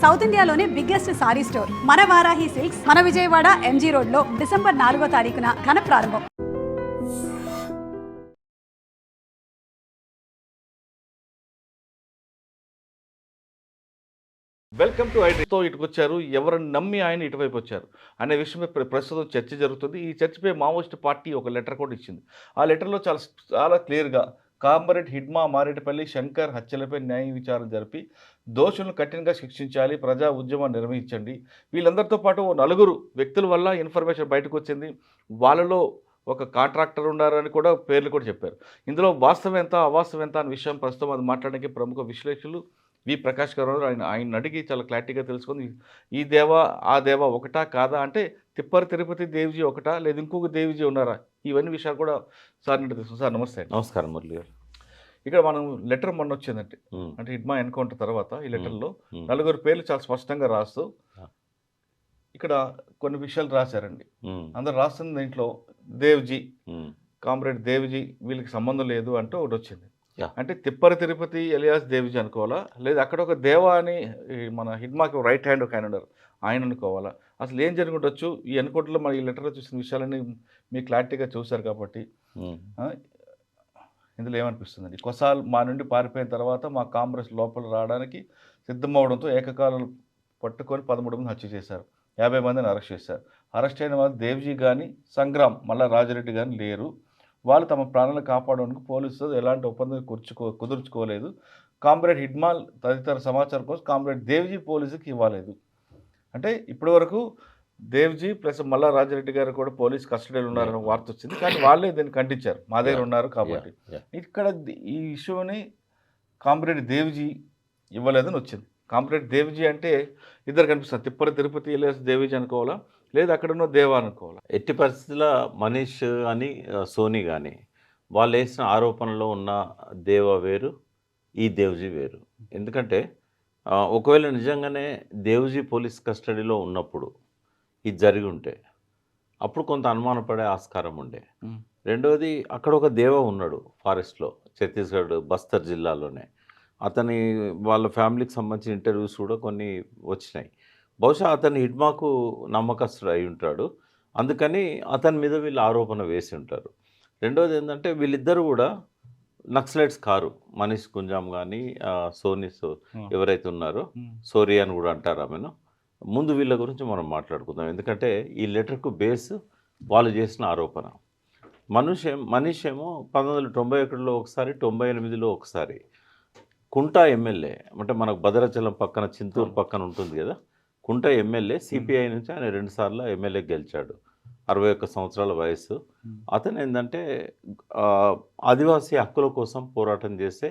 South ఇండియాలోనే biggest sorry store మన Varahi silks మన విజయవాడ ఎంజీ రోడ్ లో డిసెంబర్ 4వ తారీఖున ఘన ప్రారంభం. వెల్కమ్ టు ఐడ్రీతో ఇటుకు వచ్చారు, ఎవరిని నమ్మి ఆయన ఇటువైపు వచ్చారు అనే విషయమై ప్రస్తుతం చర్చ జరుగుతుంది. ఈ చర్చపై మావోయిస్ట్ పార్టీ ఒక లెటర్ కూడా ఇచ్చింది. ఆ లెటర్లో చాలా క్లియర్గా కామారెడ్డి హిడ్మా మారేడుపల్లి శంకర్ హత్యలపై న్యాయ విచారణ జరిపి దోషులను కఠినంగా శిక్షించాలి, ప్రజా ఉద్యమాన్ని నిర్వహించండి. వీళ్ళందరితో పాటు 4 వ్యక్తుల వల్ల ఇన్ఫర్మేషన్ బయటకు వచ్చింది. వాళ్ళలో ఒక కాంట్రాక్టర్ ఉన్నారని కూడా పేర్లు కూడా చెప్పారు. ఇందులో వాస్తవం ఎంత అవాస్తవం ఎంత అనే విషయం ప్రస్తుతం అది మాట్లాడడానికి ప్రముఖ విశ్లేషకులు వి ప్రకాష్ గారు ఆయన అడిగి చాలా క్లారిటీగా తెలుసుకుంది. ఈ దేవ ఆ దేవ ఒకటా కాదా, అంటే తిప్పరి తిరుపతి దేవిజీ ఒకటా లేదా ఇంకొక దేవిజీ ఉన్నారా, ఇవన్నీ విషయాలు కూడా సార్ నుండి తెలుసు. సార్ నమస్తే. నమస్కారం మురళి గారు. ఇక్కడ మనం లెటర్ మొన్న వచ్చిందంటే అంటే హిడ్మా ఎన్కౌంటర్ తర్వాత ఈ లెటర్లో 4 పేర్లు చాలా స్పష్టంగా రాస్తూ ఇక్కడ కొన్ని విషయాలు రాశారండి. అందరు రాస్తున్న దీంట్లో దేవ్జీ, కామ్రేడ్ దేవ్జీ వీళ్ళకి సంబంధం లేదు అంటూ ఒకటి వచ్చింది. అంటే తిప్పరి తిరుపతి ఎలియాస్ దేవిజీ అనుకోవాలా, లేదా అక్కడ ఒక దేవా అని మన హిడ్మాకి రైట్ హ్యాండ్ ఒక ఆయన ఉన్నారు ఆయన అనుకోవాలా, అసలు ఏం జరుగుండొచ్చు? ఈ ఎన్కౌంటర్లో మన ఈ లెటర్లో చూసిన విషయాలన్నీ మీరు క్లారిటీగా చూశారు కాబట్టి ఇందులో ఏమనిపిస్తుందండి? కొసాల్ మా నుండి పారిపోయిన తర్వాత మా కాంగ్రెస్ లోపల రావడానికి సిద్ధమవడంతో ఏకకాలంలో పట్టుకొని 13 మంది హత్య చేశారు, 50 మందిని అరెస్ట్ చేశారు. అరెస్ట్ అయిన వాళ్ళు దేవ్జీ కానీ సంగ్రామ్ మళ్ళా రాజరెడ్డి కానీ లేరు. వాళ్ళు తమ ప్రాణాలను కాపాడడానికి పోలీసుతో ఎలాంటి ఒప్పందం కుదుర్చుకోలేదు. కామ్రేడ్ హిడ్మాల్ తదితర సమాచారం కోసం కామ్రేడ్ దేవ్జీ పోలీసుకి ఇవ్వలేదు. అంటే ఇప్పటి వరకు దేవ్జీ ప్లస్ మల్లా రాజరెడ్డి గారు కూడా పోలీస్ కస్టడీలో ఉన్నారని వార్త వచ్చింది, కానీ వాళ్ళే దీన్ని ఖండించారు, మా దగ్గర ఉన్నారు కాబట్టి. ఇక్కడ ఈ ఇష్యూని కామ్రేడ్ దేవ్జీ ఇవ్వలేదని వచ్చింది. కామ్రేడ్ దేవ్జీ అంటే ఇద్దరు కనిపిస్తారు, తిప్పరి తిరుపతి లేదా దేవ్జీ అనుకోవాలా, లేదు అక్కడ ఉన్న దేవా అనుకోవాలా? ఎట్టి పరిస్థితుల్లో మనీష్ అని సోనీ కానీ వాళ్ళు వేసిన ఆరోపణలో ఉన్న దేవ వేరు, ఈ దేవ్జీ వేరు. ఎందుకంటే ఒకవేళ నిజంగానే దేవ్జీ పోలీస్ కస్టడీలో ఉన్నప్పుడు ఇది జరిగి ఉంటే అప్పుడు కొంత అనుమానపడే ఆస్కారం ఉండే. రెండవది అక్కడ ఒక దేవ ఉన్నాడు ఫారెస్ట్లో, ఛత్తీస్గఢ్ బస్తర్ జిల్లాలోనే. అతని వాళ్ళ ఫ్యామిలీకి సంబంధించిన ఇంటర్వ్యూస్ కూడా కొన్ని వచ్చినాయి. బహుశా అతని హిడ్మాకు నమ్మకస్తుడు అయి ఉంటాడు, అందుకని అతని మీద వీళ్ళు ఆరోపణ వేసి ఉంటారు. రెండవది ఏంటంటే వీళ్ళిద్దరూ కూడా నక్సలైట్స్ కారు. మనీష్ గుంజాం కానీ సోనీస్ ఎవరైతే ఉన్నారో సోరీ అని కూడా అంటారు ఆమెను. ముందు వీళ్ళ గురించి మనం మాట్లాడుకుందాం, ఎందుకంటే ఈ లెటర్కు బేస్ వాళ్ళు చేసిన ఆరోపణ. మనీష్ ఏమో 1991లో ఒకసారి, 98లో ఒకసారి కుంటా ఎమ్మెల్యే, అంటే మనకు భద్రాచలం పక్కన చింతూరు పక్కన ఉంటుంది కదా, కుంట ఎమ్మెల్యే సిపిఐ నుంచి ఆయన 2 సార్లు ఎమ్మెల్యే గెలిచాడు, 61 సంవత్సరాల వయసు. అతను ఏంటంటే ఆదివాసీ హక్కుల కోసం పోరాటం చేసే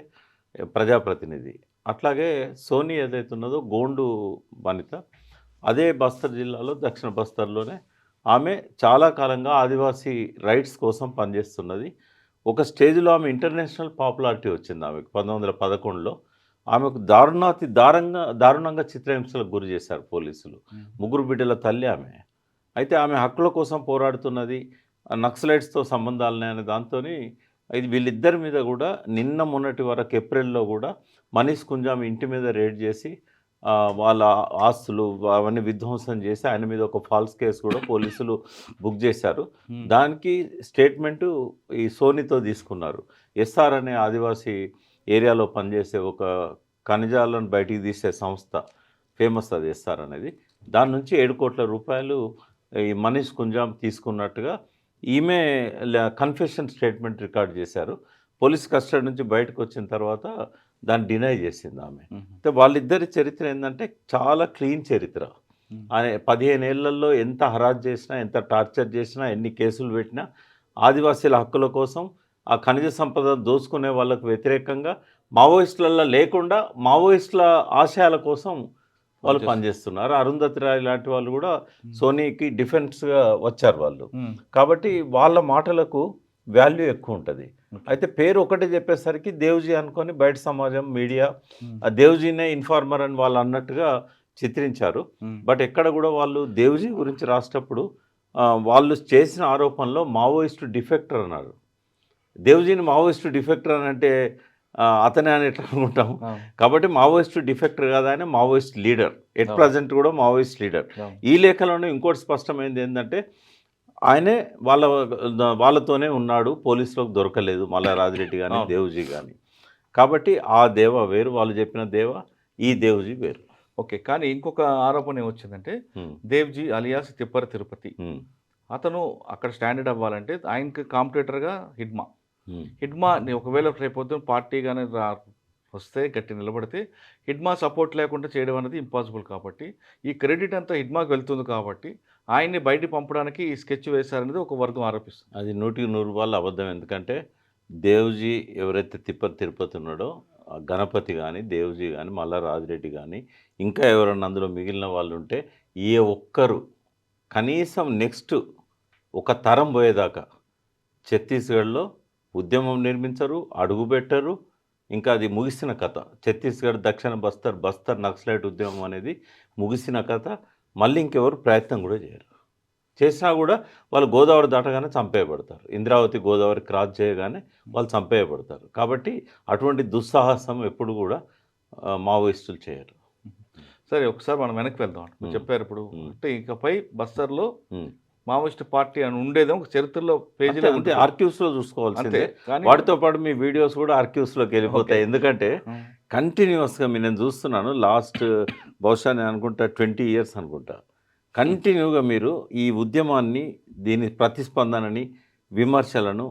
ప్రజాప్రతినిధి. అట్లాగే సోనీ ఏదైతే ఉన్నదో గోండు వనిత, అదే బస్తర్ జిల్లాలో దక్షిణ బస్తర్లోనే ఆమె చాలా కాలంగా ఆదివాసీ రైట్స్ కోసం పనిచేస్తున్నది. ఒక స్టేజ్లో ఆమె ఇంటర్నేషనల్ పాపులారిటీ వచ్చింది ఆమెకు 1911లో. ఆమెకు దారుణంగా చిత్రహింసలకు గురి చేశారు పోలీసులు. 3 బిడ్డల తల్లి ఆమె. అయితే ఆమె హక్కుల కోసం పోరాడుతున్నది, నక్సలైట్స్తో సంబంధాలనే అనే దాంతో ఇది వీళ్ళిద్దరి మీద కూడా నిన్న మొన్నటి వరకు ఏప్రిల్లో కూడా మనీష్ గుంజాం ఇంటి మీద రేడ్ చేసి వాళ్ళ ఆస్తులు అవన్నీ విధ్వంసం చేసి ఆయన మీద ఒక ఫాల్స్ కేసు కూడా పోలీసులు బుక్ చేశారు. దానికి స్టేట్మెంటు ఈ సోనీతో తీసుకున్నారు. ఎస్ఆర్ అనే ఆదివాసీ ఏరియాలో పనిచేసే ఒక ఖనిజాలను బయటికి తీసే సంస్థ, ఫేమస్ అది ఎస్ఆర్ అనేది. దాని నుంచి 7 కోట్ల రూపాయలు ఈ మనీష్ గుంజాం తీసుకున్నట్టుగా ఈమె కన్ఫెషన్ స్టేట్మెంట్ రికార్డ్ చేశారు. పోలీస్ కస్టడీ నుంచి బయటకు వచ్చిన తర్వాత దాన్ని డినై చేసింది ఆమె. అయితే వాళ్ళిద్దరి చరిత్ర ఏంటంటే చాలా క్లీన్ చరిత్ర. 15 ఏళ్లలో ఎంత హరాజ్ చేసినా, ఎంత టార్చర్ చేసినా, ఎన్ని కేసులు పెట్టినా ఆదివాసీల హక్కుల కోసం, ఆ ఖనిజ సంపద దోచుకునే వాళ్ళకు వ్యతిరేకంగా, మావోయిస్టులలో లేకుండా మావోయిస్టుల ఆశయాల కోసం వాళ్ళు పనిచేస్తున్నారు. అరుంధతి రాయ్ లాంటి వాళ్ళు కూడా సోనీకి డిఫెన్స్గా వచ్చారు వాళ్ళు. కాబట్టి వాళ్ళ మాటలకు వాల్యూ ఎక్కువ ఉంటుంది. అయితే పేరు ఒకటే చెప్పేసరికి దేవ్జీ అనుకొని బయట సమాజం, మీడియా ఆ దేవ్జీనే ఇన్ఫార్మర్ అని వాళ్ళు అన్నట్టుగా చిత్రించారు. బట్ ఎక్కడ కూడా వాళ్ళు దేవ్జీ గురించి రాసేటప్పుడు వాళ్ళు చేసిన ఆరోపణలో మావోయిస్టు డిఫెక్టర్ అన్నారు. దేవ్జీని మావోయిస్టు డిఫెక్టర్ అని అంటే అతనే అని ఎట్లా అనుకుంటాం. అవును. కాబట్టి మావోయిస్ట్ డిఫెక్టర్ కాదు, ఆయన మావోయిస్ట్ లీడర్. ఎట్ అవును. ప్రజెంట్ కూడా మావోయిస్ట్ లీడర్. అవును. ఈ లేఖలోనే ఇంకోటి స్పష్టమైంది ఏంటంటే ఆయనే వాళ్ళతోనే ఉన్నాడు, పోలీసులకు దొరకలేదు మల్లా రాజిరెడ్డి కానీ అవును. దేవుజీ కానీ. కాబట్టి ఆ దేవ వేరు, వాళ్ళు చెప్పిన దేవ, ఈ దేవుజీ వేరు. ఓకే. కానీ ఇంకొక ఆరోపణ ఏమొచ్చిందంటే ఉమ్, దేవ్జీ అలియాస్ తిప్పర తిరుపతి ఉమ్, అతను అక్కడ స్టాండర్డ్ అవ్వాలంటే ఆయనకి కాంపిటేటర్గా హిడ్మా ఉమ్, హిడ్మా ఒకవేళ రేపొద్దున పార్టీ కానీ వస్తే గట్టి నిలబడితే హిడ్మా సపోర్ట్ లేకుండా చేయడం అనేది ఇంపాసిబుల్. కాబట్టి ఈ క్రెడిట్ అంతా హిడ్మాకి వెళ్తుంది. కాబట్టి ఆయన్ని బయటికి పంపడానికి ఈ స్కెచ్ వేశారనేది ఒక వర్గం ఆరోపిస్తుంది. అది 100% అబద్ధం. ఎందుకంటే దేవుజీ ఎవరైతే తిరుపతి ఉన్నాడో ఆ గణపతి కానీ, దేవుజీ కానీ, మల్లా రాజిరెడ్డి కానీ, ఇంకా ఎవరన్నా అందులో మిగిలిన వాళ్ళు ఉంటే ఏ ఒక్కరు కనీసం నెక్స్ట్ ఒక తరం పోయేదాకా ఛత్తీస్గఢ్లో ఉద్యమం నిర్మించరు, అడుగుపెట్టరు. ఇంకా అది ముగిసిన కథ. ఛత్తీస్గఢ్ దక్షిణ బస్తర్ నక్సలైట్ ఉద్యమం అనేది ముగిసిన కథ. మళ్ళీ ఇంకెవరు ప్రయత్నం కూడా చేయరు. చేసినా కూడా వాళ్ళు గోదావరి దాటగానే చంపేయబడతారు. ఇంద్రావతి గోదావరి క్రాస్ చేయగానే వాళ్ళు చంపేయబడతారు. కాబట్టి అటువంటి దుస్సాహసం ఎప్పుడు కూడా మావోయిస్టులు చేయరు. సరే, ఒకసారి మనం వెనక్కి వెళ్దాం. చెప్పారు ఇప్పుడు అంటే ఇకపై బస్తర్లో ఉమ్. మావోయిస్ట్ పార్టీ అని ఉండేదో ఒక చరిత్రలో పేజీలో అంతే, ఆర్క్యూస్లో చూసుకోవాల్సిందే. కానీ వాటితో పాటు మీ వీడియోస్ కూడా ఆర్క్యూస్లోకి వెళ్ళిపోతాయి. ఎందుకంటే కంటిన్యూస్గా నేను చూస్తున్నాను లాస్ట్ బహుశా నేను అనుకుంటా 20 years అనుకుంటా. కంటిన్యూగా మీరు ఈ ఉద్యమాన్ని, దీని ప్రతిస్పందనని, విమర్శలను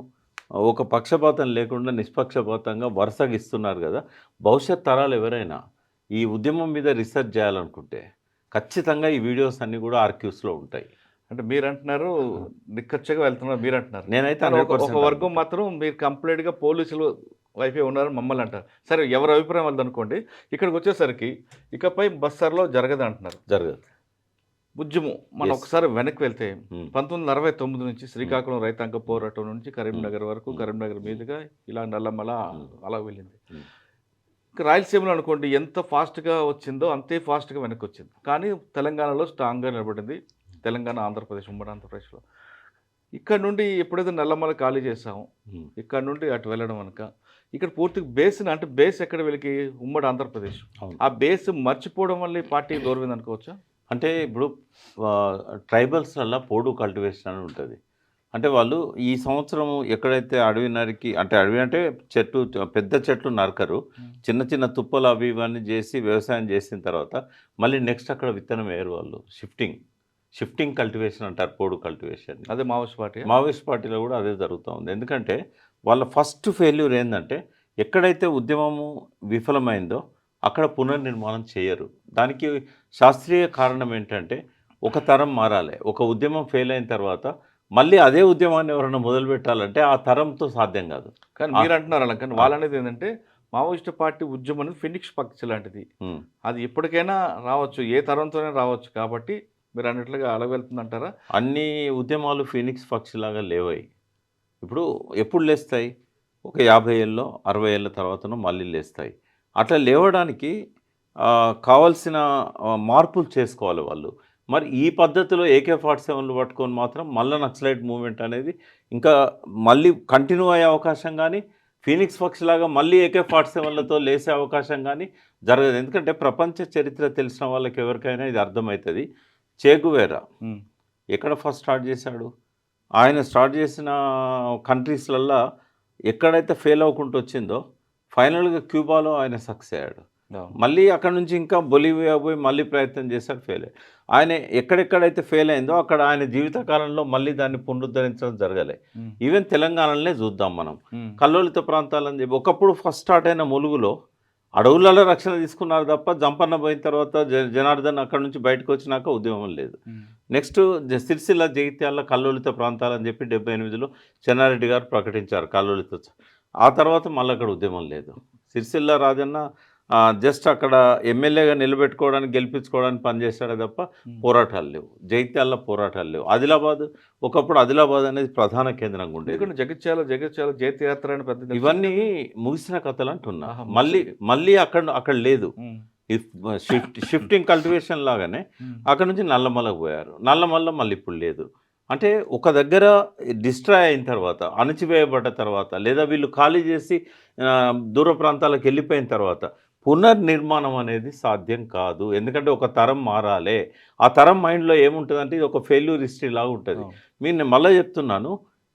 ఒక పక్షపాతం లేకుండా నిష్పక్షపాతంగా వరుసగా ఇస్తున్నారు కదా. భవిష్యత్ తరాలు ఎవరైనా ఈ ఉద్యమం మీద రీసెర్చ్ చేయాలనుకుంటే ఖచ్చితంగా ఈ వీడియోస్ అన్నీ కూడా ఆర్క్యూస్లో ఉంటాయి. అంటే మీరు అంటున్నారు నిక్కచ్చగా వెళ్తున్నారు, మీరు అంటున్నారు. నేనైతే కానీ ఒక 100% వర్గం మాత్రం మీరు కంప్లీట్గా పోలీసులు వైపే ఉన్నారని మమ్మల్ని అంటారు. సరే, ఎవరి అభిప్రాయం వాళ్ళది అనుకోండి. ఇక్కడికి వచ్చేసరికి ఇకపై బస్తర్లో జరగదు అంటున్నారు. జరగదు. ఉద్యమం మనం Yes. ఒకసారి వెనక్కి వెళ్తే Hmm. 1969 నుంచి శ్రీకాకుళం రైతాంగ పోరాటం నుంచి కరీంనగర్ వరకు, Hmm. కరీంనగర్ మీదుగా ఇలా నల్లమల అలా వెళ్ళింది. Hmm. ఇంకా రాయలసీమలో అనుకోండి ఎంత ఫాస్ట్గా వచ్చిందో అంతే ఫాస్ట్గా వెనక్కి వచ్చింది. కానీ తెలంగాణలో స్ట్రాంగ్గా నిలబడింది. తెలంగాణ, ఆంధ్రప్రదేశ్, ఉమ్మడి ఆంధ్రప్రదేశ్లో. ఇక్కడ నుండి ఎప్పుడైతే నల్లమల ఖాళీ చేసామో Hmm. ఇక్కడ నుండి అటు వెళ్ళడం కనుక ఇక్కడ పూర్తిగా అంటే బేస్ ఎక్కడ వీళ్ళకి ఉమ్మడి ఆంధ్రప్రదేశ్. అవును. ఆ బేస్ మర్చిపోవడం వల్ల ఈ పార్టీ దూరమైంది అనుకోవచ్చా? అంటే ఇప్పుడు ట్రైబల్స్లలో పోడు కల్టివేషన్ అని ఉంటుంది. అంటే వాళ్ళు ఈ సంవత్సరం ఎక్కడైతే అడవి నరికి, అంటే అడవి అంటే చెట్టు, పెద్ద చెట్లు నరకరు, చిన్న చిన్న తుప్పలు అవి ఇవన్నీ చేసి వ్యవసాయం చేసిన తర్వాత మళ్ళీ నెక్స్ట్ అక్కడ విత్తనం వేయరు వాళ్ళు. షిఫ్టింగ్ కల్టివేషన్ అంటారు, పోడు కల్టివేషన్. అదే మావోయిస్ట్ పార్టీ. మావోయిస్ట్ పార్టీలో కూడా అదే జరుగుతూ ఉంది. ఎందుకంటే వాళ్ళ ఫస్ట్ ఫెయిల్యూర్ ఏంటంటే ఎక్కడైతే ఉద్యమము విఫలమైందో అక్కడ పునర్నిర్మాణం చేయరు. దానికి శాస్త్రీయ కారణం ఏంటంటే ఒక తరం మారాలి. ఒక ఉద్యమం ఫెయిల్ అయిన తర్వాత మళ్ళీ అదే ఉద్యమాన్ని ఎవరైనా మొదలు పెట్టాలంటే ఆ తరంతో సాధ్యం కాదు. కానీ మీరు అంటున్నారు అలా, కానీ వాళ్ళు అనేది ఏంటంటే మావోయిస్ట్ పార్టీ ఉద్యమం అనేది ఫినిక్స్ పక్షి లాంటిది. అది ఎప్పటికైనా రావచ్చు, ఏ తరంతోనే రావచ్చు. కాబట్టి మీరు అన్నట్లుగా అలా వెళ్తుందంటారా? అన్ని ఉద్యమాలు ఫీనిక్స్ పక్షిలాగా లేవాయి. ఇప్పుడు ఎప్పుడు లేస్తాయి? ఒక 50 ఏళ్ళలో 60 ఏళ్ళ తర్వాతనో మళ్ళీ లేస్తాయి. అట్లా లేవడానికి కావాల్సిన మార్పులు చేసుకోవాలి వాళ్ళు. మరి ఈ పద్ధతిలో AK-47లు పట్టుకొని మాత్రం మళ్ళీ నక్సలైట్ మూవ్మెంట్ అనేది ఇంకా మళ్ళీ కంటిన్యూ అయ్యే అవకాశం కానీ, ఫీనిక్స్ పక్షిలాగా మళ్ళీ AK-47లతో లేసే అవకాశం కానీ జరగదు. ఎందుకంటే ప్రపంచ చరిత్ర తెలిసిన వాళ్ళకి ఎవరికైనా ఇది అర్థమవుతుంది. చే గువేరా ఎక్కడ ఫస్ట్ స్టార్ట్ చేశాడు? ఆయన స్టార్ట్ చేసిన కంట్రీస్లల్లో ఎక్కడైతే ఫెయిల్ అవ్వకుండా వచ్చిందో ఫైనల్గా క్యూబాలో ఆయన సక్సెస్ అయ్యాడు. మళ్ళీ అక్కడ నుంచి ఇంకా బొలివియా పోయి మళ్ళీ ప్రయత్నం చేశాడు, ఫెయిల్ అయ్యాడు. ఆయన ఎక్కడెక్కడైతే ఫెయిల్ అయిందో అక్కడ ఆయన జీవితకాలంలో మళ్ళీ దాన్ని పునరుద్ధరించడం జరగలే. ఈవెన్ తెలంగాణలోనే చూద్దాం మనం, కల్లోలిత ప్రాంతాలని చెప్పి ఒకప్పుడు ఫస్ట్ స్టార్ట్ అయిన ములుగులో అడవులలో రక్షణ తీసుకున్నారు తప్ప జంపన్న పోయిన తర్వాత జనార్దన్ అక్కడ నుంచి బయటకు వచ్చినాక ఉద్యమం లేదు. నెక్స్ట్ సిరిసిల్ల, జగిత్యాల కల్లోలిత ప్రాంతాలని చెప్పి 78లో చెన్నారెడ్డి గారు ప్రకటించారు కల్లోలిత. ఆ తర్వాత మళ్ళీ అక్కడ ఉద్యమం లేదు. సిరిసిల్ల రాజన్న జస్ట్ అక్కడ ఎమ్మెల్యేగా నిలబెట్టుకోవడానికి, గెలిపించుకోవడానికి పనిచేశాడే తప్ప పోరాటాలు లేవు. జగిత్యాల పోరాటాలు లేవు. ఆదిలాబాద్ ఒకప్పుడు ఆదిలాబాద్ అనేది ప్రధాన కేంద్రంగా ఉండేది. జగిత్యాల జైత్యాత్ర అని పెద్ద ఇవన్నీ ముగిసిన కథలు అంటున్నా. మళ్ళీ అక్కడ లేదు. షిఫ్టింగ్ కల్టివేషన్ లాగానే అక్కడ నుంచి నల్లమలకు పోయారు. నల్లమల్ల మళ్ళీ ఇప్పుడు లేదు. అంటే ఒక దగ్గర డిస్ట్రాయ్ అయిన తర్వాత, అణచివేయబడ్డ తర్వాత, లేదా వీళ్ళు ఖాళీ చేసి దూర ప్రాంతాలకు వెళ్ళిపోయిన తర్వాత పునర్నిర్మాణం అనేది సాధ్యం కాదు. ఎందుకంటే ఒక తరం మారాలే. ఆ తరం మైండ్‌లో ఏముంటదంటే ఇది ఒక ఫెయిల్యూర్ హిస్టరీ లాగా ఉంటది. అవును. నేను మళ్ళా చెప్తున్నాను.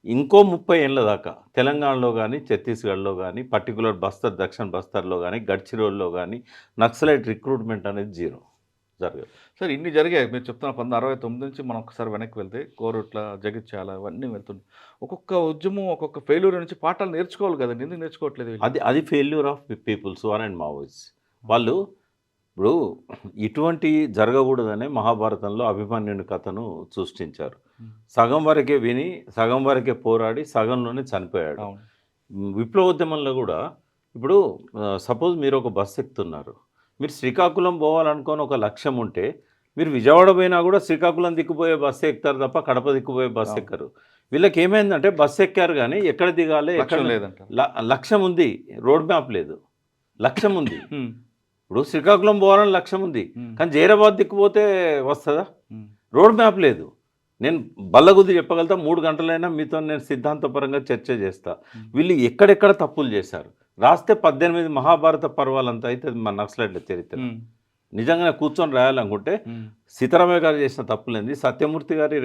ఇంకో 30 ఏళ్ల దాకా తెలంగాణలో గానీ, ఛత్తీస్‌గఢ్‌లో గానీ, పర్టిక్యులర్ బస్తర్, దక్షిణ బస్తర్‌లో గానీ, గడ్చిరోలిలో గానీ నక్సలైట్ రిక్రూట్‌మెంట్ అనేది జీరో జరగదు. సార్ ఇన్ని జరిగాయి. మీరు చెప్తున్న 1969 నుంచి మనం ఒకసారి వెనక్కి వెళ్తే కోరుట్ల, జగిత్యాల ఇవన్నీ వెళ్తున్నాయి. ఒక్కొక్క ఉద్యమం, ఒక్కొక్క ఫెయిల్యూర్ నుంచి పాఠాలు నేర్చుకోవాలి కదండీ! ఎందుకు నేర్చుకోవట్లేదు వీళ్ళు? అది failure of peoples who are and Maoist. వాళ్ళు ఇప్పుడు ఇటువంటి జరగకూడదనే మహాభారతంలో అభిమన్యుని కథను సృష్టించారు. హ్మ్. సగం వరకే విని, సగం వరకే పోరాడి, సగంలోనే చనిపోయాడు. అవును. విప్లవోద్యమంలో కూడా ఇప్పుడు సపోజ్ మీరు ఒక బస్సు ఎక్కుతున్నారు. మీరు శ్రీకాకుళం పోవాలనుకోని ఒక లక్ష్యం ఉంటే, మీరు విజయవాడ పోయినా కూడా శ్రీకాకుళం దిక్కుపోయే బస్సు ఎక్కుతారు తప్ప కడప దిక్కుపోయే బస్సు అవును. ఎక్కరు. వీళ్ళకి ఏమైందంటే బస్సు ఎక్కారు కానీ ఎక్కడ దిగాలి, ఎక్కడ లక్ష్యం లేదంట. లక్ష్యం ఉంది, రోడ్ మ్యాప్ లేదు. లక్ష్యం ఉంది. హ్మ్. ఇప్పుడు శ్రీకాకుళం పోవాలని లక్ష్యం ఉంది, హ్మ్. కానీ జైరాబాద్ దిక్కుపోతే వస్తుందా? హ్మ్. రోడ్ మ్యాప్ లేదు. నేను బల్లగుద్ది చెప్పగలుగుతా, 3 గంటలైనా మీతో నేను సిద్ధాంతపరంగా చర్చ చేస్తా. వీళ్ళు ఎక్కడెక్కడ తప్పులు చేశారు రాస్తే 18 మహాభారత పర్వాలంతా అయితే మన నక్సలైట్ల చరిత్ర. హ్మ్. నిజంగానే కూర్చొని రాయాలనుకుంటే హ్మ్. సీతారామయ్య గారు చేసిన తప్పులేంది, సత్యమూర్తి గారి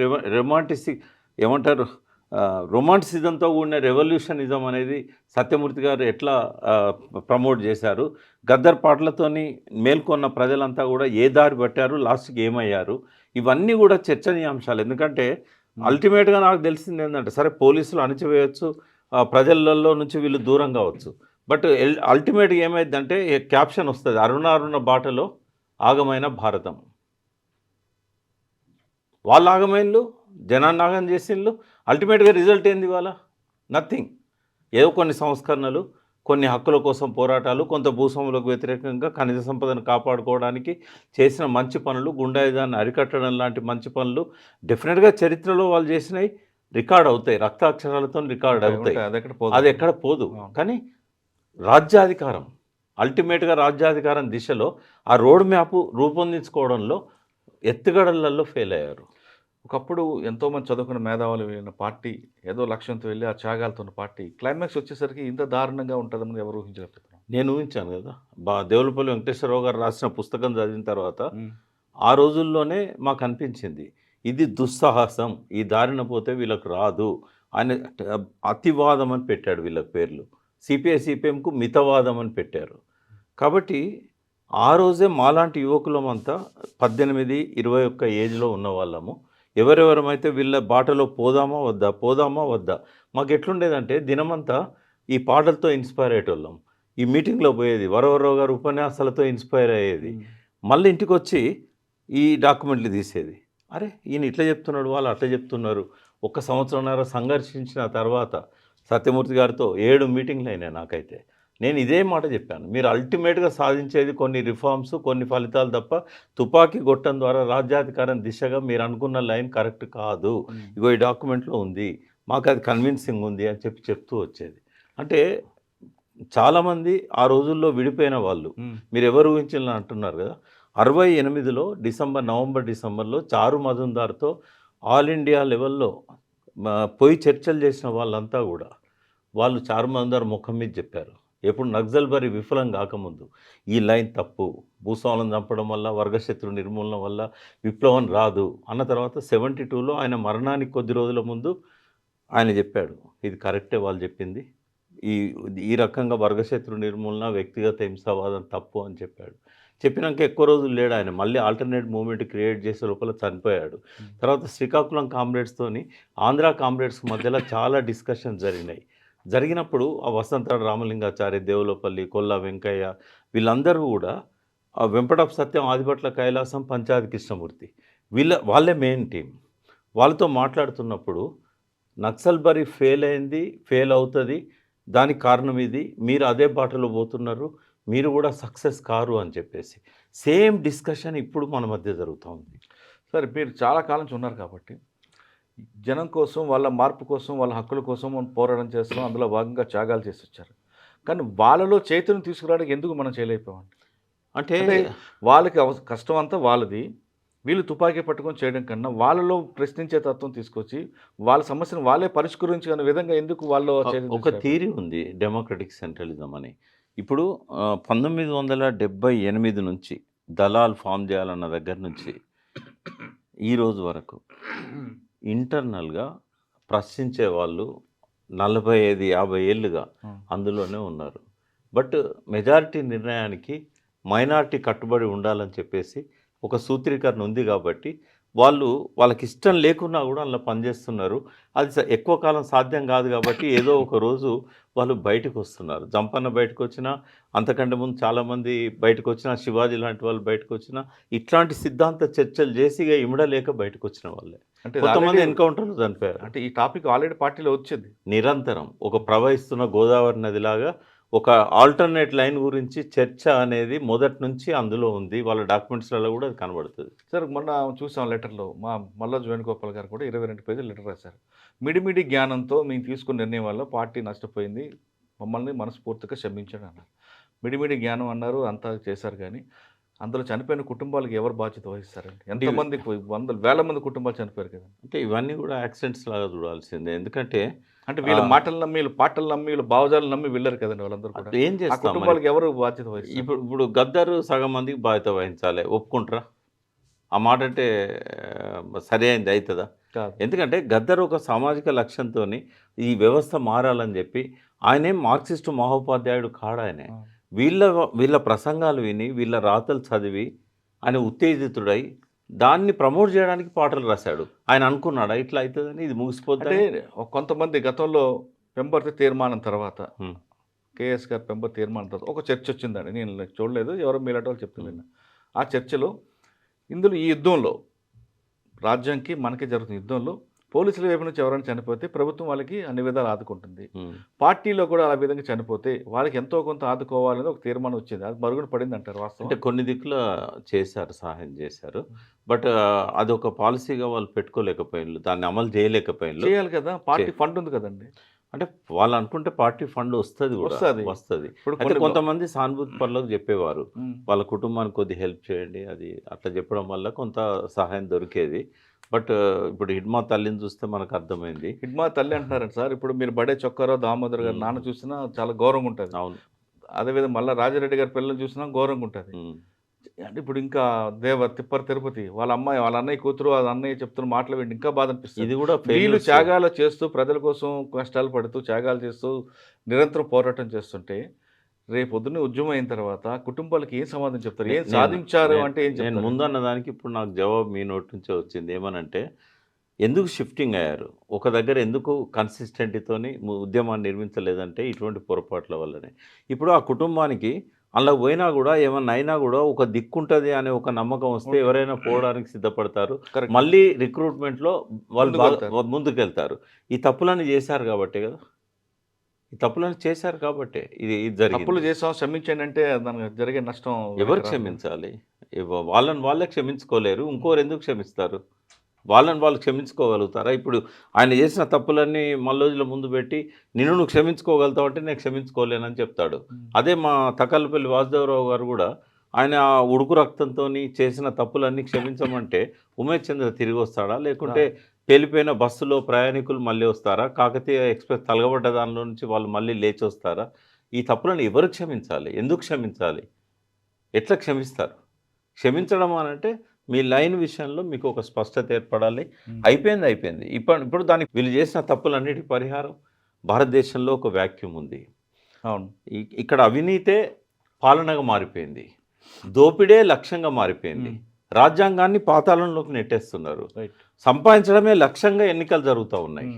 ఏమంటారు రొమాంటిసిజంతో కూడిన రెవల్యూషనిజం అనేది సత్యమూర్తి గారు ఎట్లా ప్రమోట్ చేశారు, గద్దర్ పాటలతోని మేల్కొన్న ప్రజలంతా కూడా ఏ దారి పట్టారు, లాస్ట్కి ఏమయ్యారు, ఇవన్నీ కూడా చర్చనీయాంశాలు. ఎందుకంటే అల్టిమేట్గా నాకు తెలిసింది ఏంటంటే, సరే పోలీసులు అణచివేయచ్చు, ప్రజలలో నుంచి వీళ్ళు దూరం కావచ్చు, బట్ అల్టిమేట్గా ఏమైందంటే క్యాప్షన్ వస్తుంది, అరుణ అరుణ బాటలో ఆగమైన భారతం. వాళ్ళు ఆగమైన్లు, జనాన్ని ఆగం చేసిండ్లు. అల్టిమేట్గా రిజల్ట్ ఏంది ఇవాళ? నథింగ్. ఏదో కొన్ని సంస్కరణలు, కొన్ని హక్కుల కోసం పోరాటాలు, కొంత భూస్వాములకు వ్యతిరేకంగా ఖనిజ సంపదను కాపాడుకోవడానికి చేసిన మంచి పనులు, గుండాయుధాన్ని అరికట్టడం లాంటి మంచి పనులు డెఫినెట్గా చరిత్రలో వాళ్ళు చేసినవి రికార్డ్ అవుతాయి, రక్తాక్షరాలతో రికార్డ్ అవుతాయి. అది ఎక్కడ పోదు. కానీ రాజ్యాధికారం, అల్టిమేట్గా రాజ్యాధికారం దిశలో ఆ రోడ్ మ్యాప్ రూపొందించుకోవడంలో ఎత్తుగడలలో ఫెయిల్ అయ్యారు. ఒకప్పుడు ఎంతోమంది చదువుకున్న మేధావులు వెళ్ళిన పార్టీ, ఏదో లక్ష్యంతో వెళ్ళి ఆ త్యాగాలతో ఉన్న పార్టీ క్లైమాక్స్ వచ్చేసరికి ఇంత దారుణంగా ఉంటుందని ఎవరు ఊహించలేకపోతున్నారు. నేను ఊహించాను కదా, దేవులపల్లి వెంకటేశ్వరరావు గారు రాసిన పుస్తకం చదివిన తర్వాత హ్మ్. ఆ రోజుల్లోనే మాకు అనిపించింది, ఇది దుస్సాహసం, ఈ దారిన పోతే వీళ్ళకు రాదు. ఆయన అతివాదం అని పెట్టాడు వీళ్ళ పేర్లు. సిపిఐ సిపిఎంకు మితవాదం అని పెట్టారు. కాబట్టి ఆ రోజే మాలాంటి యువకులమంతా 18, 21 ఏజ్లో ఉన్న వాళ్ళము ఎవరెవరమైతే వీళ్ళ బాటలో పోదామా వద్దా, పోదామా వద్దా, మాకు ఎట్లుండేదంటే దినమంతా ఈ పాటలతో ఇన్స్పైర్ అయ్యేటోళ్ళం. ఈ మీటింగ్లో పోయేది, వరవరరావు గారు ఉపన్యాసాలతో ఇన్స్పైర్ అయ్యేది. మళ్ళీ ఇంటికి వచ్చి ఈ డాక్యుమెంట్లు తీసేది. అరే ఈయన ఇట్లా చెప్తున్నాడు, వాళ్ళు అట్లా చెప్తున్నారు. 1 సంవత్సరంన్నర సంఘర్షించిన తర్వాత సత్యమూర్తి గారితో 7 మీటింగ్లు అయినాయి నాకైతే. నేను ఇదే మాట చెప్పాను, మీరు అల్టిమేట్గా సాధించేది కొన్ని రిఫార్మ్స్, కొన్ని ఫలితాలు తప్ప తుపాకీ గొట్టం ద్వారా రాజ్యాధికారం దిశగా మీరు అనుకున్న లైన్ కరెక్ట్ కాదు. ఇగో ఈ డాక్యుమెంట్లో ఉంది, మాకు అది కన్విన్సింగ్ ఉంది అని చెప్తూ వచ్చేది. అంటే చాలామంది ఆ రోజుల్లో విడిపోయిన వాళ్ళు, మీరు ఎవరు ఊహించాలని అంటున్నారు కదా, 68లో నవంబర్ డిసెంబర్లో చారు మజుందార్తో ఆల్ ఇండియా లెవెల్లో పోయి చర్చలు చేసిన వాళ్ళంతా కూడా వాళ్ళు చారు మజుందార్ ముఖం మీద చెప్పారు, ఎప్పుడు నక్సల్బరీ విఫలం కాకముందు ఈ లైన్ తప్పు, భూస్వాములను చంపడం వల్ల, వర్గశత్రు నిర్మూలన వల్ల విప్లవం రాదు అన్న తర్వాత 72లో ఆయన మరణానికి కొద్ది రోజుల ముందు ఆయన చెప్పాడు, ఇది కరెక్టే వాళ్ళు చెప్పింది, ఈ రకంగా వర్గశత్రు నిర్మూలన, వ్యక్తిగత హింసావాదం తప్పు అని చెప్పాడు. చెప్పినాక ఎక్కువ రోజులు లేడు ఆయన, మళ్ళీ ఆల్టర్నేట్ మూవ్మెంట్ క్రియేట్ చేసే లోపల చనిపోయాడు. తర్వాత శ్రీకాకుళం కామ్రేడ్స్తోని ఆంధ్ర కామ్రేడ్స్ మధ్యలో చాలా డిస్కషన్ జరిగినప్పుడు ఆ వసంతరాడు రామలింగాచారి, దేవులపల్లి, కొల్లా వెంకయ్య వీళ్ళందరూ కూడా ఆ వెంపటపు సత్యం, ఆదిపట్ల కైలాసం, పంచాయతీ కృష్ణమూర్తి వాళ్ళే మెయిన్ టీం. వాళ్ళతో మాట్లాడుతున్నప్పుడు నక్సల్బరీ ఫెయిల్ అవుతుంది, దానికి కారణం ఇది, మీరు అదే బాటలో పోతున్నారు, మీరు కూడా సక్సెస్ కారు అని చెప్పేసి సేమ్ డిస్కషన్ ఇప్పుడు మన మధ్య జరుగుతూ ఉంది. సరే, మీరు చాలా కాలం నుంచి ఉన్నారు కాబట్టి జనం కోసం, వాళ్ళ మార్పు కోసం, వాళ్ళ హక్కుల కోసం మనం పోరాటం చేస్తున్నాం, అందులో భాగంగా త్యాగాలు చేసి వచ్చారు. కానీ వాళ్ళలో చైతన్యం తీసుకురావడానికి ఎందుకు మనం చేయలేకపోయామండి? అంటే వాళ్ళకి కష్టం అంతా వాళ్ళది, వీళ్ళు తుపాకీ పట్టుకొని చేయడం కన్నా వాళ్ళలో ప్రశ్నించే తత్వం తీసుకొచ్చి వాళ్ళ సమస్యను వాళ్ళే పరిష్కరించుకునే విధంగా ఎందుకు వాళ్ళు ఒక థియరీ ఉంది డెమోక్రటిక్ సెంట్రలిజం అని. ఇప్పుడు 1978 నుంచి దళాలు ఫామ్ చేయాలన్న దగ్గర నుంచి ఈ రోజు వరకు ఇంటర్నల్గా ప్రశ్నించే వాళ్ళు 45-50 ఏళ్ళుగా అందులోనే ఉన్నారు. బట్ మెజారిటీ నిర్ణయానికి మైనారిటీ కట్టుబడి ఉండాలని చెప్పేసి ఒక సూత్రీకరణ ఉంది కాబట్టి వాళ్ళకి ఇష్టం లేకున్నా కూడా అలా పనిచేస్తున్నారు. అది ఎక్కువ కాలం సాధ్యం కాదు కాబట్టి ఏదో ఒక రోజు వాళ్ళు బయటకు వస్తున్నారు. జంపన్న బయటకు వచ్చినా, అంతకంటే ముందు చాలామంది బయటకు వచ్చినా, శివాజీ లాంటి వాళ్ళు బయటకు వచ్చినా, ఇట్లాంటి సిద్ధాంత చర్చలు చేసి ఇక ఇమడలేక బయటకు వచ్చిన వాళ్ళే. అంటే కొంతమంది ఎన్కౌంటర్లు చనిపోయారు. అంటే ఈ టాపిక్ ఆల్రెడీ పార్టీలో వచ్చింది. నిరంతరం ఒక ప్రవహిస్తున్న గోదావరి నదిలాగా ఒక ఆల్టర్నేట్ లైన్ గురించి చర్చ అనేది మొదటి నుంచి అందులో ఉంది. వాళ్ళ డాక్యుమెంట్స్లలో కూడా అది కనబడుతుంది. సార్ మొన్న చూసాం లెటర్లో మల్లాజు వేణుగోపాల్ గారు కూడా 22 పేజీలు లెటర్ రాశారు. మిడిమిడి జ్ఞానంతో మేము తీసుకున్న నిర్ణయం వల్ల పార్టీ నష్టపోయింది, మమ్మల్ని మనస్ఫూర్తిగా క్షమించండి అన్నారు. మిడిమిడి జ్ఞానం అన్నారు, అంతా చేశారు. కానీ అందులో చనిపోయిన కుటుంబాలకు ఎవరు బాధ్యత వహిస్తారండి? ఎంతమంది, వేల మంది కుటుంబాలు చనిపోయారు కదా. అంటే ఇవన్నీ కూడా యాక్సిడెంట్స్ లాగా చూడాల్సిందే. ఎందుకంటే అంటే వీళ్ళ మాటలు నమ్మి, వీళ్ళు పాటలు నమ్మి, వీళ్ళు భావజాలు నమ్మి వెళ్ళారు కదండి వాళ్ళందరూ కూడా. ఏం చేస్తారు? కుటుంబాలకు ఎవరు బాధ్యత వహిస్తారు? ఇప్పుడు గద్దరు సగం మందికి బాధ్యత వహించాలి, ఒప్పుకుంటారా? ఆ మాట అంటే సరి అయింది అవుతుందా? ఎందుకంటే గద్దరు ఒక సామాజిక లక్ష్యంతో ఈ వ్యవస్థ మారాలని చెప్పి ఆయనేం మార్క్సిస్టు మహోపాధ్యాయుడు కాడాయనే. వీళ్ళ ప్రసంగాలు విని, వీళ్ళ రాతలు చదివి ఆయన ఉత్తేజితుడై దాన్ని ప్రమోట్ చేయడానికి పాటలు రాశాడు. ఆయన అనుకున్నాడా ఇట్లా అవుతుందని, ఇది ముగిసిపోతే? కొంతమంది గతంలో పెంబర్తి తీర్మానం తర్వాత, కేఎస్ గారు పెంబర్తి తీర్మానం తర్వాత ఒక చర్చ వచ్చిందండి. నేను చూడలేదు, ఎవరో మీలాంటి వాళ్ళు చెప్తున్నాను. ఆ చర్చలో ఇందులో ఈ యుద్ధంలో రాజ్యానికి మనకి జరుగుతున్న యుద్ధంలో పోలీసుల వైపు నుంచి ఎవరైనా చనిపోతే ప్రభుత్వం వాళ్ళకి అన్ని విధాలు ఆదుకుంటుంది. పార్టీలో కూడా ఆ విధంగా చనిపోతే వాళ్ళకి ఎంతో కొంత ఆదుకోవాలని ఒక తీర్మానం వచ్చింది. అది మరుగున పడింది అంటారు వాస్తవం? అంటే కొన్ని దిక్కుల చేశారు, సహాయం చేశారు. బట్ అది ఒక పాలసీగా వాళ్ళు పెట్టుకోలేకపోయినారు, దాన్ని అమలు చేయలేకపోయినారు. చేయాలి కదా, పార్టీ ఫండ్ ఉంది కదండి. అంటే వాళ్ళు అనుకుంటే పార్టీ ఫండ్ వస్తుంది కూడా వస్తుంది. అయితే కొంతమంది సానుభూతి పనులకు చెప్పేవారు, వాళ్ళ కుటుంబానికి కొద్ది హెల్ప్ చేయండి, అది అట్లా చెప్పడం వల్ల కొంత సహాయం దొరికేది. బట్ ఇప్పుడు హిడ్మా తల్లిని చూస్తే మనకు అర్థమైంది. హిడ్మా తల్లి అంటున్నారండి సార్. ఇప్పుడు మీరు బడే చొక్కారావు దామోదర్ గారు నాన్న చూసినా చాలా గౌరవంగా ఉంటుంది. అవును. అదేవిధంగా మళ్ళీ రాజారెడ్డి గారి పిల్లలు చూసినా గౌరవంగా ఉంటుంది. అంటే ఇప్పుడు ఇంకా తిరుపతి వాళ్ళ అమ్మాయి, వాళ్ళ అన్నయ్య కూతురు, వాళ్ళ అన్నయ్య చెప్తున్న మాటలు వింటే ఇంకా బాధ అనిపిస్తుంది. ఇది కూడా వీళ్ళు త్యాగాలు చేస్తూ, ప్రజల కోసం కష్టాలు పడుతూ, త్యాగాలు చేస్తూ, నిరంతరం పోరాటం చేస్తుంటే రేపు పొద్దున్నే ఉద్యమం అయిన తర్వాత కుటుంబాలకి ఏం సమాధానం చెప్తారు? ఏం సాధించారు అంటే ఏం చెప్తారు? నేను ముందన్న దానికి ఇప్పుడు నాకు జవాబు మీ నోటి నుంచే వచ్చింది. ఏమనంటే, ఎందుకు షిఫ్టింగ్ అయ్యారు, ఒక దగ్గర ఎందుకు కన్సిస్టెంట్తోని ఉద్యమాన్ని నిర్మించలేదంటే ఇటువంటి పొరపాట్ల వల్లనే. ఇప్పుడు ఆ కుటుంబానికి అలా పోయినా కూడా ఏమన్నా అయినా కూడా ఒక దిక్కుంటుంది అనే ఒక నమ్మకం వస్తే ఎవరైనా పోవడానికి సిద్ధపడతారు. మళ్ళీ రిక్రూట్మెంట్లో వాళ్ళు ముందుకెళ్తారు. ఈ తప్పులన్నీ చేశారు కాబట్టే కదా, ఈ తప్పులను చేశారు కాబట్టి ఇది జరిగింది. తప్పులు చేసాం, క్షమించండి అంటే దానికి జరిగే నష్టం ఎవరు క్షమించాలి? వాళ్ళే క్షమించుకోలేరు, ఇంకోరు ఎందుకు క్షమిస్తారు? వాళ్ళు క్షమించుకోగలుగుతారా? ఇప్పుడు ఆయన చేసిన తప్పులన్నీ మళ్ళీ ముందు పెట్టి నువ్వు క్షమించుకోగలుగుతావు అంటే నేను క్షమించుకోలేనని చెప్తాడు. అదే మా తకల్పల్లి వాసుదేవరావు గారు కూడా ఆయన ఉడుకు రక్తంతో చేసిన తప్పులన్నీ క్షమించమంటే ఉమేష్ చంద్ర తిరిగి వస్తాడా? లేకుంటే పేలిపోయిన బస్సులో ప్రయాణికులు మళ్ళీ వస్తారా? కాకతీయ ఎక్స్ప్రెస్ తలగబడ్డ దానిలో నుంచి వాళ్ళు మళ్ళీ లేచి వస్తారా? ఈ తప్పులను ఎవరు క్షమించాలి? ఎందుకు క్షమించాలి? ఎట్లా క్షమిస్తారు? క్షమించడం అనంటే మీ లైన్ విషయంలో మీకు ఒక స్పష్టత ఏర్పడాలి. అయిపోయింది. ఇప్పుడు దానికి వీళ్ళు చేసిన తప్పులన్నిటికీ పరిహారం భారతదేశంలో ఒక వ్యాక్యూమ్ ఉంది. అవును. ఇక్కడ అవినీతే పాలనగా మారిపోయింది, దోపిడే లక్ష్యంగా మారిపోయింది, రాజ్యాంగాన్ని పాతాళంలోకి నెట్టేస్తున్నారు, సంపాదించడమే లక్ష్యంగా ఎన్నికలు జరుగుతూ ఉన్నాయి.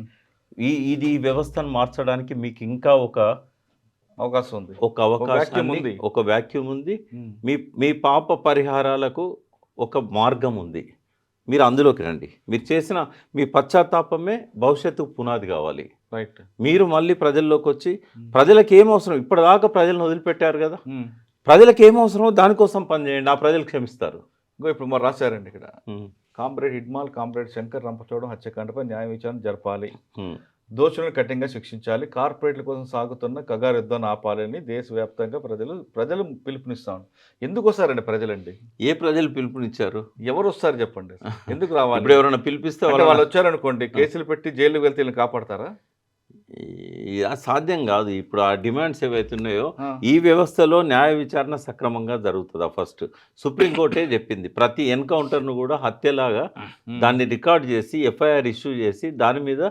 ఈ వ్యవస్థను మార్చడానికి మీకు ఇంకా ఒక అవకాశం ఉంది, ఒక వ్యాక్యూమ్ ఉంది. మీ పాప పరిహారాలకు ఒక మార్గం ఉంది. మీరు అందులోకి రండి. మీరు చేసిన మీ పశ్చాత్తాపమే భవిష్యత్తుకు పునాది కావాలి. రైట్. మీరు మళ్ళీ ప్రజల్లోకి వచ్చి ప్రజలకు ఏం అవసరం, ఇప్పటిదాకా ప్రజలను వదిలిపెట్టారు కదా, ప్రజలకు ఏం అవసరమో దానికోసం పనిచేయండి, ఆ ప్రజలు క్షమిస్తారు. ఇప్పుడు మరి రాశారండి ఇక్కడ, కామ్రేడ్ హిడ్మాల్, కామ్రేడ్ శంకర్ రంపచోడవరం హత్యాకాండపై న్యాయ విచారణ జరపాలి. దోషులను కఠినంగా శిక్షించాలి, కార్పొరేట్ల కోసం సాగుతున్న కగారు యుద్ధాన్ని ఆపాలని దేశవ్యాప్తంగా ప్రజలు పిలుపునిస్తాం. ఎందుకు వస్తారండి ప్రజలండి? ఏ ప్రజలు పిలుపునిచ్చారు? ఎవరు వస్తారు చెప్పండి? ఎందుకు రావాలి? ఇప్పుడు ఎవరైనా పిలిపిస్తే అంటే వాళ్ళు వచ్చారనుకోండి, కేసులు పెట్టి జైలుకి వెళ్తే వీళ్ళని కాపాడతారా? సాధ్యం కాదు. ఇప్పుడు ఆ డిమాండ్స్ ఏవైతే ఉన్నాయో ఆ. ఈ వ్యవస్థలో న్యాయ విచారణ సక్రమంగా జరుగుతుందా? ఫస్ట్ సుప్రీంకోర్టే చెప్పింది ప్రతి ఎన్కౌంటర్ను కూడా హత్యలాగా దాన్ని రికార్డ్ చేసి ఎఫ్ఐఆర్ ఇష్యూ చేసి దాని మీద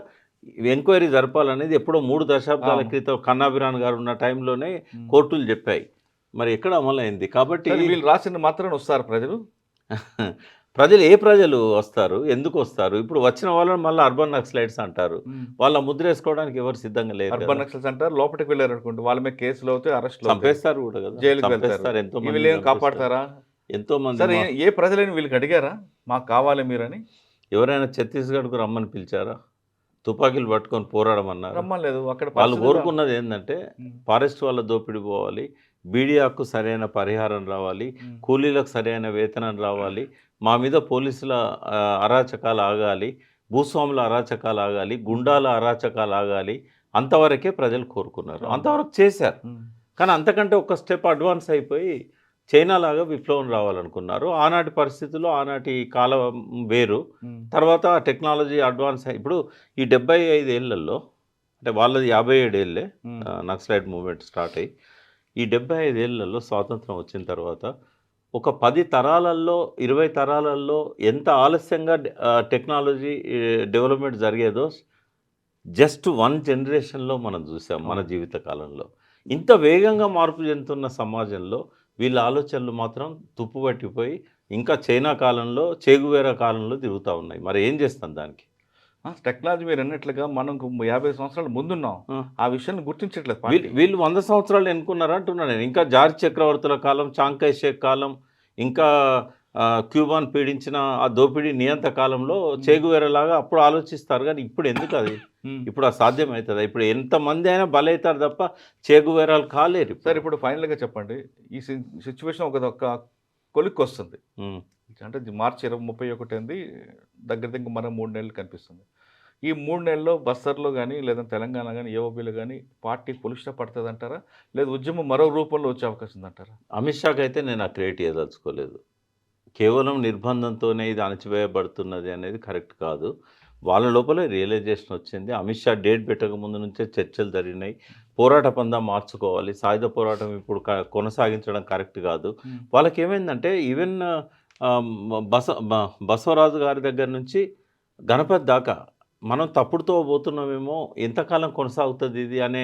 ఎంక్వైరీ జరపాలనేది ఎప్పుడో 3 దశాబ్దాల అవును. క్రితం కన్నాభిరాన్ గారు ఉన్న టైంలోనే కోర్టులు చెప్పాయి. మరి ఎక్కడ అమలైంది? కాబట్టి కానీ వీళ్ళు రాసిన మాత్రం వస్తారు ప్రజలు. ప్రజలు ఏ ప్రజలు వస్తారు? ఎందుకు వస్తారు? ఇప్పుడు వచ్చిన వాళ్ళని మళ్ళీ అర్బన్ నక్సలైట్స్ అంటారు. వాళ్ళ ముద్ర వేసుకోవడానికి ఎవరు సిద్ధంగా లేరు అర్బన్ కదా. నక్సల్స్ అంటారు, లోపలికి వెళ్ళారు అనుకోండి, వాళ్ళ మీద కేసులు అవుతాయి, అరెస్టులు అవుతాయి, చంపేస్తారు కూడా కదా. జైలుకి చంపేస్తారు. వెళ్తారు. ఎంతో వీళ్ళు మంది ఏం కాపాడతారా? ఎంతో మంది సరే, ఏ ప్రజలని వీళ్ళకి అడిగారా మాకు కావాలి మీరని? ఎవరైనా ఛత్తీస్గఢ్కు రమ్మని పిలిచారా? తుపాకీలు పట్టుకొని పోరాడమన్నారు. రమ్మలేదు. అక్కడ వాళ్ళు పరిస్థితులు- కోరుకున్నది ఏంటంటే ఫారెస్ట్ వాళ్ళ దోపిడీ పోవాలి, బీడీఆకు సరైన పరిహారం రావాలి, కూలీలకు సరైన వేతనం రావాలి, మా మీద పోలీసుల అరాచకాలు ఆగాలి, భూస్వాముల అరాచకాలు ఆగాలి, గుండాల అరాచకాలు ఆగాలి. అంతవరకే ప్రజలు కోరుకున్నారు, అంతవరకు చేశారు. కానీ అంతకంటే ఒక స్టెప్ అడ్వాన్స్ అయిపోయి చైనా లాగా విప్లవం రావాలనుకున్నారు. ఆనాటి పరిస్థితుల్లో ఆనాటి కాలం వేరు. తర్వాత టెక్నాలజీ అడ్వాన్స్ ఇప్పుడు ఈ 75 ఏళ్లలో, అంటే వాళ్ళది 57 ఏళ్ళే నక్సలైట్ మూవ్మెంట్ స్టార్ట్ అయ్యి, ఈ 75 ఏళ్లలో స్వాతంత్రం వచ్చిన తర్వాత ఒక 10 తరాలలో 20 తరాలలో ఎంత ఆలస్యంగా టెక్నాలజీ డెవలప్మెంట్ జరిగేదో జస్ట్ 1 జనరేషన్లో మనం చూసాం మన జీవిత కాలంలో. ఇంత వేగంగా మార్పు చెందుతున్న సమాజంలో వీళ్ళ ఆలోచనలు మాత్రం తుప్పుపట్టిపోయి ఇంకా చైనా కాలంలో, చేగువేరా కాలంలో తిరుగుతూ ఉన్నాయి. మరి ఏం చేస్తాం దానికి? టెక్నాలజీ మీరు అన్నట్లుగా మనం 50 సంవత్సరాల ముందున్నాం. ఆ విషయాన్ని గుర్తించట్లేదు వీళ్ళు పార్టీ. వీళ్ళు 100 సంవత్సరాలు ఎన్నుకున్నారా అంటున్నాను నేను. ఇంకా జార్జ్ చక్రవర్తుల కాలం, చాంకై షేక్ కాలం, ఇంకా క్యూబాన్ పీడించిన ఆ దోపిడీ నియంత కాలంలో చేగువేరలాగా అప్పుడు ఆలోచిస్తారు. కానీ ఇప్పుడు ఎందుకు అది? ఇప్పుడు అది సాధ్యమవుతుందా? ఇప్పుడు ఎంతమంది అయినా బలవుతారు తప్ప చేగువేరాలు కాలేరు. సార్, ఇప్పుడు ఫైనల్గా చెప్పండి, ఈ సిచ్యువేషన్ ఒక కొలిక్కి వస్తుంది. అంటే మార్చి 31 దగ్గర దగ్గర మనం 3 నెలలు కనిపిస్తుంది. ఈ 3 నెలల్లో బస్తర్లో కానీ లేదా తెలంగాణ కానీ ఏఓబీలో కానీ పార్టీ పొలిష్ట పడుతుంది అంటారా? లేదా ఉద్యమం మరో రూపంలో వచ్చే అవకాశం ఉందంటారా? అమిత్ షాకి అయితే నేను ఆ క్రియేట్ చేయదలుచుకోలేదు. కేవలం నిర్బంధంతోనే ఇది అణచివేయబడుతున్నది అనేది కరెక్ట్ కాదు. వాళ్ళ లోపలే రియలైజేషన్ వచ్చింది. అమిత్ షా డేట్ పెట్టక ముందు నుంచే చర్చలు జరిగినాయి. పోరాట పందా మార్చుకోవాలి, సాయుధ పోరాటం ఇప్పుడు కొనసాగించడం కరెక్ట్ కాదు. వాళ్ళకి ఏమైందంటే ఈవెన్ బసవరాజు గారి దగ్గర నుంచి గణపతి దాకా మనం తప్పుడుతో పోతున్నామేమో, ఎంతకాలం కొనసాగుతుంది ఇది అనే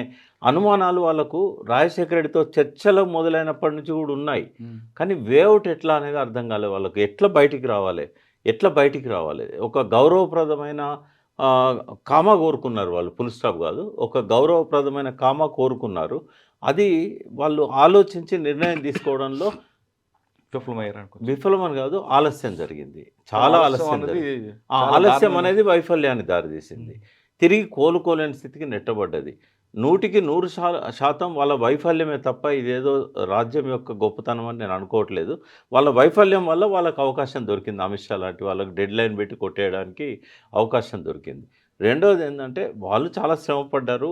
అనుమానాలు వాళ్ళకు రాజశేఖర రెడ్డితో చర్చలు మొదలైనప్పటి నుంచి కూడా ఉన్నాయి. కానీ వేఅవుట్ ఎట్లా అనేది అర్థం కాలేదు వాళ్ళకు. ఎట్లా బయటికి రావాలి? ఒక గౌరవప్రదమైన కామా కోరుకున్నారు వాళ్ళు, ఫుల్ స్టాప్ కాదు, ఒక గౌరవప్రదమైన కామా కోరుకున్నారు. అది వాళ్ళు ఆలోచించి నిర్ణయం తీసుకోవడంలో విఫలమని కాదు, ఆలస్యం జరిగింది. చాలా ఆలస్యం జరిగింది. ఆలస్యం అనేది వైఫల్యాన్ని దారితీసింది. తిరిగి కోలుకోలేని స్థితికి నెట్టబడ్డది. 100% వాళ్ళ వైఫల్యమే తప్ప ఇదేదో రాజ్యం యొక్క గొప్పతనం అని నేను అనుకోవట్లేదు. వాళ్ళ వైఫల్యం వల్ల వాళ్ళకు అవకాశం దొరికింది. అమిత్ షా లాంటి వాళ్ళకి డెడ్ లైన్ పెట్టి కొట్టేయడానికి అవకాశం దొరికింది. రెండవది ఏంటంటే వాళ్ళు చాలా శ్రమపడ్డారు.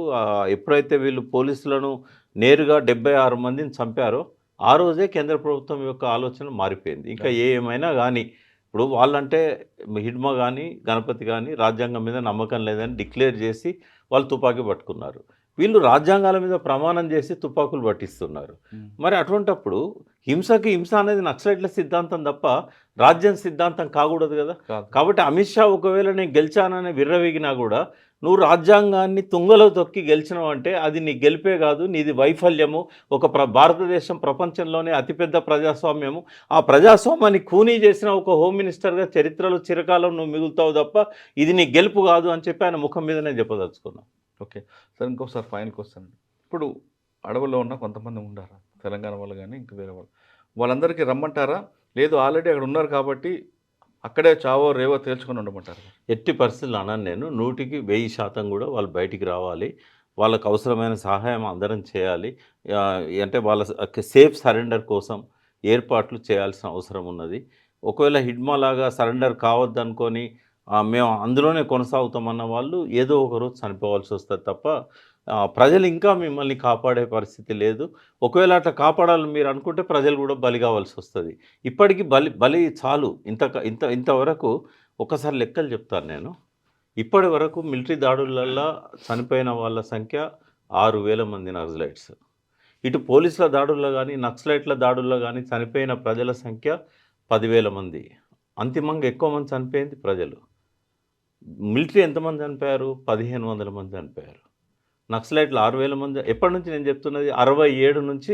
ఎప్పుడైతే వీళ్ళు పోలీసులను నేరుగా 76 మందిని చంపారో ఆ రోజే కేంద్ర ప్రభుత్వం యొక్క ఆలోచన మారిపోయింది. ఇంకా ఏమైనా కానీ ఇప్పుడు వాళ్ళంటే హిడ్మా కానీ గణపతి కానీ రాజ్యాంగం మీద నమ్మకం లేదని డిక్లేర్ చేసి వాళ్ళు తుపాకీ పట్టుకున్నారు. వీళ్ళు రాజ్యాంగాల మీద ప్రమాణం చేసి తుపాకులు పట్టిస్తున్నారు. మరి అటువంటప్పుడు హింసకి హింస అనేది నక్సలైట్ల సిద్ధాంతం తప్ప రాజ్యం సిద్ధాంతం కాకూడదు కదా. కాబట్టి అమిత్ షా ఒకవేళ నేను గెలిచానని విర్రవీగినా కూడా నువ్వు రాజ్యాంగాన్ని తుంగలో తొక్కి గెలిచినావు అంటే అది నీ గెలిపే కాదు, నీది వైఫల్యము. ఒక భారతదేశం ప్రపంచంలోనే అతిపెద్ద ప్రజాస్వామ్యము, ఆ ప్రజాస్వామ్యాన్ని ఖూనీ చేసిన ఒక హోమ్ మినిస్టర్గా చరిత్రలో చిరకాలం నువ్వు మిగులుతావు తప్ప ఇది నీ గెలుపు కాదు అని చెప్పి ఆయన ముఖం మీద నేను చెప్పదలుచుకున్నాను. ఓకే సార్, ఇంకోసారి ఫైనల్కి వస్తాను. ఇప్పుడు అడవుల్లో ఉన్న కొంతమంది ఉండారా, తెలంగాణ వాళ్ళు కానీ ఇంకా వేరే వాళ్ళు, వాళ్ళందరికీ రమ్మంటారా? లేదు ఆల్రెడీ అక్కడ ఉన్నారు కాబట్టి అక్కడే చావో రేవో తేల్చుకొని ఉండమంటారు? ఎట్టి పరిస్థితులు అన్నాను నేను. 100% కూడా వాళ్ళు బయటికి రావాలి. వాళ్ళకు అవసరమైన సహాయం అందరం చేయాలి. అంటే వాళ్ళ సేఫ్ సరెండర్ కోసం ఏర్పాట్లు చేయాల్సిన అవసరం ఉన్నది. ఒకవేళ హిడ్మా లాగా సరెండర్ కావద్దనుకొని మేము అందులోనే కొనసాగుతామన్న వాళ్ళు ఏదో ఒకరోజు చనిపోవాల్సి వస్తుంది తప్ప ప్రజలు ఇంకా మిమ్మల్ని కాపాడే పరిస్థితి లేదు. ఒకవేళ అట్లా కాపాడాలని మీరు అనుకుంటే ప్రజలు కూడా బలి కావాల్సి వస్తుంది. ఇప్పటికీ బలి చాలు. ఇంతవరకు ఒకసారి లెక్కలు చెప్తాను నేను. ఇప్పటి వరకు మిలిటరీ దాడులల్లో చనిపోయిన వాళ్ళ సంఖ్య 6,000 మంది నక్సలైట్స్. ఇటు పోలీసుల దాడుల్లో కానీ నక్సలైట్ల దాడుల్లో కానీ చనిపోయిన ప్రజల సంఖ్య 10,000 మంది. అంతిమంగా ఎక్కువ మంది చనిపోయింది ప్రజలు. మిలిటరీ ఎంతమంది చనిపోయారు? 1,500 మంది చనిపోయారు. నక్సలైట్లు 6,000 మంది. ఎప్పటి నుంచి నేను చెప్తున్నది 67 నుంచి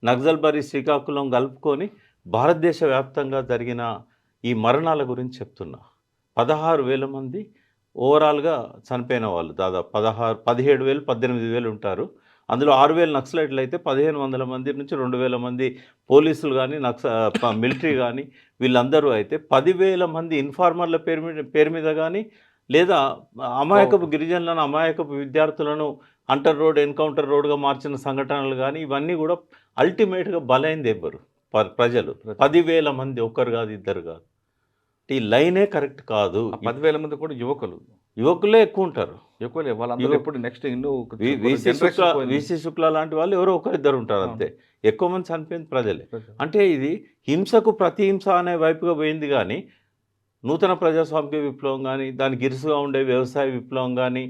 నక్సల్బరీ శ్రీకాకుళం కలుపుకొని భారతదేశ వ్యాప్తంగా జరిగిన ఈ మరణాల గురించి చెప్తున్నా. 16,000 మంది ఓవరాల్గా చనిపోయిన వాళ్ళు దాదాపు 17,000 18,000 ఉంటారు. అందులో 6,000 నక్సలైట్లు అయితే 1,500 మంది నుంచి 2,000 మంది పోలీసులు కానీ మిలిటరీ కానీ వీళ్ళందరూ అయితే 10,000 మంది ఇన్ఫార్మర్ల పేరు మీద కానీ లేదా అమాయకపు గిరిజనులను అమాయకపు విద్యార్థులను అంటర్ రోడ్ ఎన్కౌంటర్ రోడ్గా మార్చిన సంఘటనలు కానీ ఇవన్నీ కూడా అల్టిమేట్గా బలైంది ఎవరు? ప్రజలు. 10,000 మంది, ఒక్కరు కాదు ఇద్దరు కాదు. ఈ లైనే కరెక్ట్ కాదు. 10,000 మంది కూడా యువకులే ఎక్కువ ఉంటారు. వాళ్ళందరూ ఎప్పుడు నెక్స్ట్ వీసీ శుక్లా లాంటి వాళ్ళు ఎవరో ఒకరిద్దరు ఉంటారు అంతే. ఎక్కువ మంది చనిపోయింది ప్రజలే. అంటే ఇది హింసకు ప్రతిహింస అనే వైపుగా పోయింది. కానీ నూతన ప్రజాస్వామిక విప్లవం కానీ, దానికి ఇరుసుగా ఉండే వ్యవసాయ విప్లవం కానీ,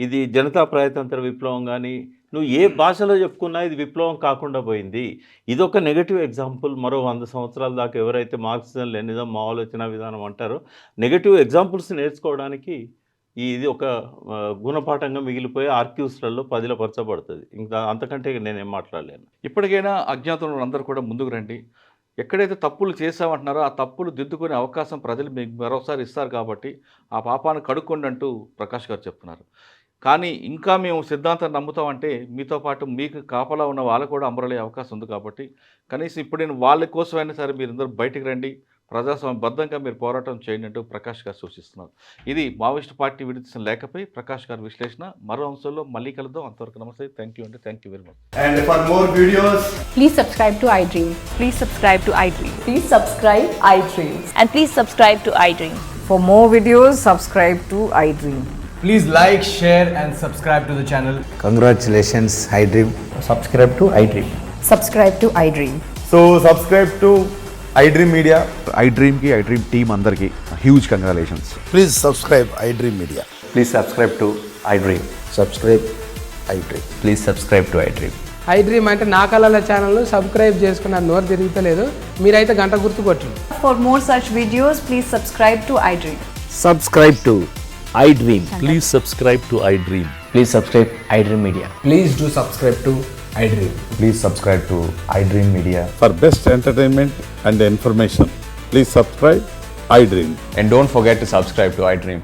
ఇది జనతా ప్రజాతంత్ర విప్లవం కానీ, నువ్వు ఏ భాషలో చెప్పుకున్నా ఇది విప్లవం కాకుండా పోయింది. ఇదొక నెగటివ్ ఎగ్జాంపుల్. మరో 100 సంవత్సరాల దాకా ఎవరైతే మార్క్సిజం లెనిజం మా ఆలోచన విధానం అంటారో నెగటివ్ ఎగ్జాంపుల్స్ నేర్చుకోవడానికి ఇది ఒక గుణపాఠంగా మిగిలిపోయి ఆర్క్యూస్లలో పదిలపరచబడుతుంది. ఇంకా అంతకంటే నేనేం మాట్లాడలేను. ఇప్పటికైనా అజ్ఞాతంలో అందరూ కూడా ముందుకు రండి. ఎక్కడైతే తప్పులు చేసామంటున్నారో ఆ తప్పులు దిద్దుకునే అవకాశం ప్రజలు మీకు మరోసారి ఇస్తారు కాబట్టి ఆ పాపాన్ని కడుక్కోండి అంటూ ప్రకాష్ గారు చెప్తున్నారు. కానీ ఇంకా మేము సిద్ధాంతం నమ్ముతామంటే మీతో పాటు మీకు కాపలా ఉన్న వాళ్ళకు కూడా అమరలయ్యే అవకాశం ఉంది. కాబట్టి కనీసం ఇప్పుడు నేను వాళ్ళ కోసమైనా సరే మీరందరూ బయటికి రండి, ప్రజాస్వామ్యబద్ధంగా మీరు పోరాటం చేయండి అంటూ ప్రకాష్ గారు సూచిస్తున్నారు. ఇది మావోయిస్ట్ పార్టీ విడిచిన లేఖపై ప్రకాష్ గారి విశ్లేషణ. మరో అంశంలో మళ్ళీ కలుద్దాం. అంతవరకు నమస్తే. థ్యాంక్ యూ అండి. Thank you very much. And for more videos, Please subscribe to iDream. Please subscribe to iDream. Please subscribe iDream. And please subscribe to iDream. For more videos, subscribe to iDream. please like, share and subscribe to the channel. Congratulations, iDream. Subscribe to iDream. Subscribe to iDream. So subscribe to iDream Media. iDream ki iDream team andarki huge congratulations. Please subscribe iDream Media. Please subscribe to iDream. Subscribe iDream. Please subscribe to iDream. iDream అంటే నా కళల channel subscribe చేసుకున్న నోరు తిరుగుతలేదు. మీరైతే గంట గుర్తు కొట్టండి. For more such videos, please subscribe to iDream. Subscribe to iDream. Please subscribe to iDream. Please subscribe iDream Media. Please do subscribe to iDream. Please subscribe to iDream Media. For best entertainment and information, please subscribe iDream. And don't forget to subscribe to iDream.